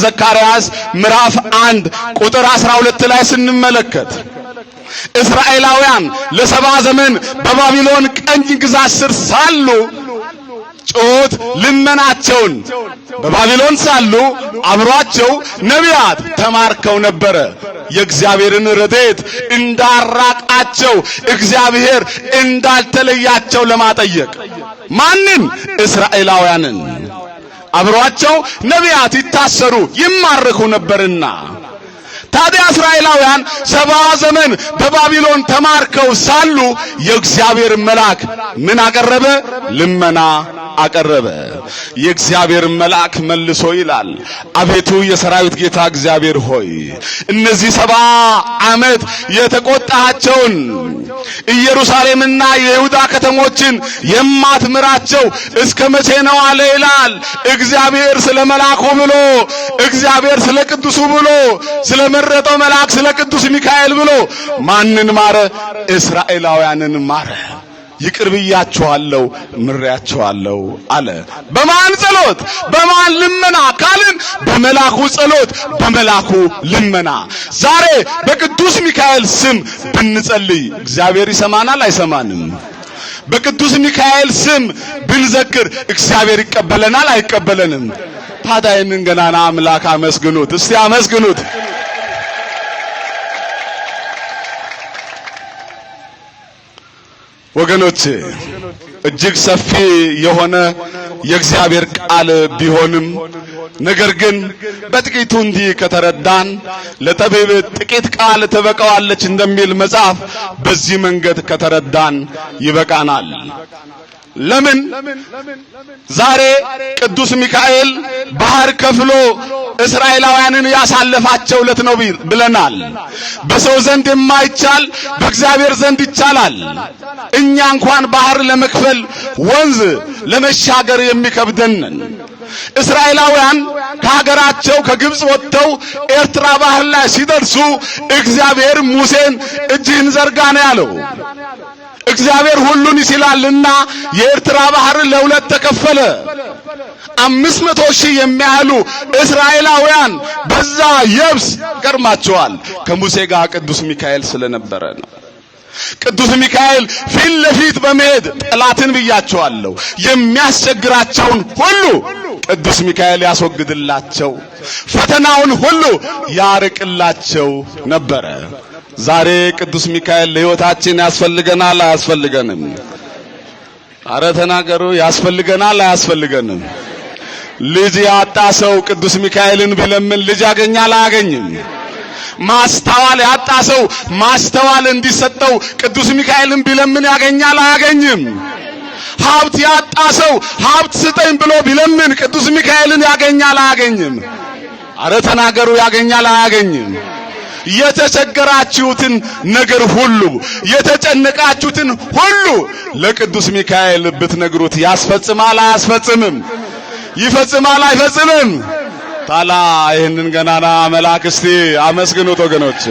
ዘካርያስ ምዕራፍ 1 ቁጥር 12 ላይ ስንመለከት እስራኤላውያን ለ70 ዘመን በባቢሎን ቀኝ ግዛት ስር ሳሉ ጮት ልመናቸውን በባቢሎን ሳሉ አብሯቸው ነቢያት ተማርከው ነበረ። የእግዚአብሔርን ረድኤት እንዳራቃቸው እግዚአብሔር እንዳልተለያቸው ለማጠየቅ ማንን? እስራኤላውያንን። አብሯቸው ነቢያት ይታሰሩ ይማረኩ ነበርና ታዲያ እስራኤላውያን 70 ዘመን በባቢሎን ተማርከው ሳሉ የእግዚአብሔር መልአክ ምን አቀረበ? ልመና አቀረበ። የእግዚአብሔር መልአክ መልሶ ይላል፣ አቤቱ የሰራዊት ጌታ እግዚአብሔር ሆይ እነዚህ 70 ዓመት የተቆጣቸውን ኢየሩሳሌምና የይሁዳ ከተሞችን የማትምራቸው እስከ መቼ ነው አለ ይላል። እግዚአብሔር ስለ መልአኩ ብሎ እግዚአብሔር ስለ ቅዱሱ ብሎ ስለ መረጠው መልአክ ስለ ቅዱስ ሚካኤል ብሎ ማንን ማረ? እስራኤላውያንን ማረ። ይቅር ብያቸዋለሁ ምሬያቸዋለሁ አለ። በማን ጸሎት? በማን ልመና ካልን በመልአኩ ጸሎት በመልአኩ ልመና። ዛሬ በቅዱስ ሚካኤል ስም ብንጸልይ እግዚአብሔር ይሰማናል አይሰማንም? በቅዱስ ሚካኤል ስም ብንዘክር እግዚአብሔር ይቀበለናል አይቀበለንም? ታዲያ ይህንን ገናና አምላክ አመስግኑት፣ እስቲ አመስግኑት። ወገኖቼ እጅግ ሰፊ የሆነ የእግዚአብሔር ቃል ቢሆንም ነገር ግን በጥቂቱ እንዲህ ከተረዳን ለጠቢብ ጥቂት ቃል ትበቃዋለች እንደሚል መጽሐፍ በዚህ መንገድ ከተረዳን ይበቃናል። ለምን ዛሬ ቅዱስ ሚካኤል ባህር ከፍሎ እስራኤላውያንን ያሳለፋቸው ዕለት ነው ብለናል። በሰው ዘንድ የማይቻል በእግዚአብሔር ዘንድ ይቻላል። እኛ እንኳን ባህር ለመክፈል ወንዝ ለመሻገር የሚከብደን እስራኤላውያን ከሀገራቸው ከግብጽ ወጥተው ኤርትራ ባህር ላይ ሲደርሱ እግዚአብሔር ሙሴን እጅህን ዘርጋ ነው ያለው። እግዚአብሔር ሁሉን ይችላልና የኤርትራ ባህር ለሁለት ተከፈለ። 500 ሺህ የሚያህሉ እስራኤላውያን በዛ የብስ ገርማቸዋል። ከሙሴ ጋር ቅዱስ ሚካኤል ስለነበረ ነው። ቅዱስ ሚካኤል ፊት ለፊት በመሄድ ጠላትን ብያቸዋለሁ የሚያስቸግራቸውን ሁሉ ቅዱስ ሚካኤል ያስወግድላቸው፣ ፈተናውን ሁሉ ያርቅላቸው ነበረ። ዛሬ ቅዱስ ሚካኤል ለሕይወታችን ያስፈልገናል አያስፈልገንም? አረ ተናገሩ። ያስፈልገናል አያስፈልገንም? ልጅ ያጣ ሰው ቅዱስ ሚካኤልን ቢለምን ልጅ ያገኛል አያገኝም? ማስተዋል ያጣ ሰው ማስተዋል እንዲሰጠው ቅዱስ ሚካኤልን ቢለምን ያገኛል አያገኝም? ሀብት ያጣ ሰው ሀብት ስጠኝ ብሎ ቢለምን ቅዱስ ሚካኤልን ያገኛል አያገኝም? አረ ተናገሩ። ያገኛል አያገኝም? የተቸገራችሁትን ነገር ሁሉ የተጨነቃችሁትን ሁሉ ለቅዱስ ሚካኤል ብትነግሩት ያስፈጽማል አያስፈጽምም? ይፈጽማል አይፈጽምም? ታላ ይህንን ገናና መልአክ እስቲ አመስግኑት ወገኖቼ።